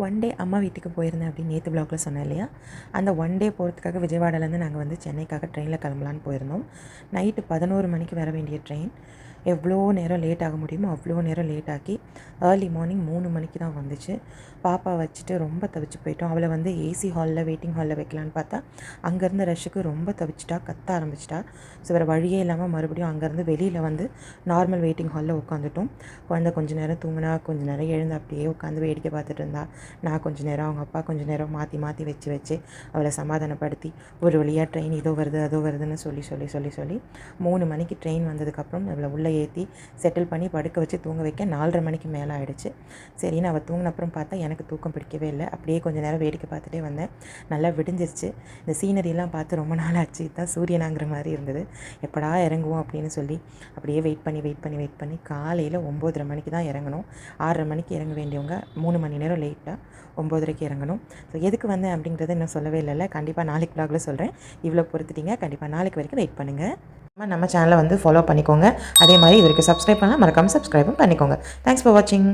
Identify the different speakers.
Speaker 1: One day அம்மா வீட்டுக்கு போயிருந்தேன் அப்படின்னு நேற்று வ்ளாகில் சொன்னேன் இல்லையா? அந்த ஒன் டே போகிறதுக்காக விஜயவாடாலேருந்து நாங்கள் வந்து சென்னைக்காக ட்ரெயினில் கிளம்பலான்னு போயிருந்தோம். நைட்டு 11 மணிக்கு வர வேண்டிய ட்ரெயின் எவ்வளோ நேரம் லேட் ஆக முடியுமோ அவ்வளோ நேரம் லேட் ஆக்கி ஏர்லி மார்னிங் 3 மணிக்கு தான் வந்துச்சு. பாப்பா வச்சுட்டு ரொம்ப தவிச்சு போயிட்டோம். அவளை வந்து ஏசி ஹாலில் வெயிட்டிங் ஹாலில் வைக்கலான்னு பார்த்தா அங்கேருந்து ரஷ்ஷுக்கு ரொம்ப தவிச்சிட்டா, கத்த ஆரம்பிச்சிட்டா. ஸோ வேறு வழியே இல்லாமல் மறுபடியும் அங்கேருந்து வெளியில் வந்து நார்மல் வெயிட்டிங் ஹாலில் உட்காந்துட்டோம். குழந்தை கொஞ்சம் நேரம் தூங்கினா, கொஞ்சம் நேரம் எழுந்து அப்படியே உட்காந்து வேடிக்கை பார்த்துட்டு இருந்தா. நான் கொஞ்சம் நேரம், அவங்க அப்பா கொஞ்சம் நேரம் மாற்றி மாற்றி வச்சு அவளை சமாதானப்படுத்தி ஒரு வழியாக ட்ரெயின் இதோ வருது அதோ வருதுன்னு சொல்லி 3 மணிக்கு ட்ரெயின் வந்ததுக்கப்புறம் அவளை உள்ளே ஏற்றி செட்டில் பண்ணி படுக்க வச்சு தூங்க வைக்க 4:30 மணிக்கு மேலே ஆகிடுச்சு. சரின்னு அவள் தூங்கின அப்புறம் பார்த்தா எனக்கு தூக்கம் பிடிக்கவே இல்லை. அப்படியே கொஞ்சம் நேரம் வேடிக்கை பார்த்துட்டே வந்தேன். நல்லா விடிஞ்சிருச்சு. இந்த சீனரியெல்லாம் பார்த்து ரொம்ப நாள் ஆச்சு. இதுதான் சூரியனாங்கிற மாதிரி இருந்தது. எப்படா இறங்குவோம் அப்படின்னு சொல்லி அப்படியே வெயிட் பண்ணி காலையில் 9:30 மணிக்கு தான் இறங்கணும். 6:30 மணிக்கு இறங்க வேண்டியவங்க 3 மணி நேரம் லேட்டாக 9:30க்கு இறங்கணும். ஸோ எதுக்கு வந்தேன் அப்படிங்கிறத இன்னும் சொல்லவே இல்லைல்ல. கண்டிப்பாக நாளைக்கு வ்ளாகில் சொல்கிறேன். இவ்வளோ பொறுத்துட்டீங்க. கண்டிப்பாக நாளைக்கு வரைக்கும் வெயிட் பண்ணுங்கள். நம்ம சேனலை வந்து ஃபாலோ பண்ணிக்கோங்க. அதே மாதிரி இது வரைக்கும் சப்ஸ்கிரைப் பண்ணலாம், மறக்காமல் சப்ஸ்கிரைபும் பண்ணிக்கோங்க. தேங்க்ஸ் ஃபார் வாட்சிங்.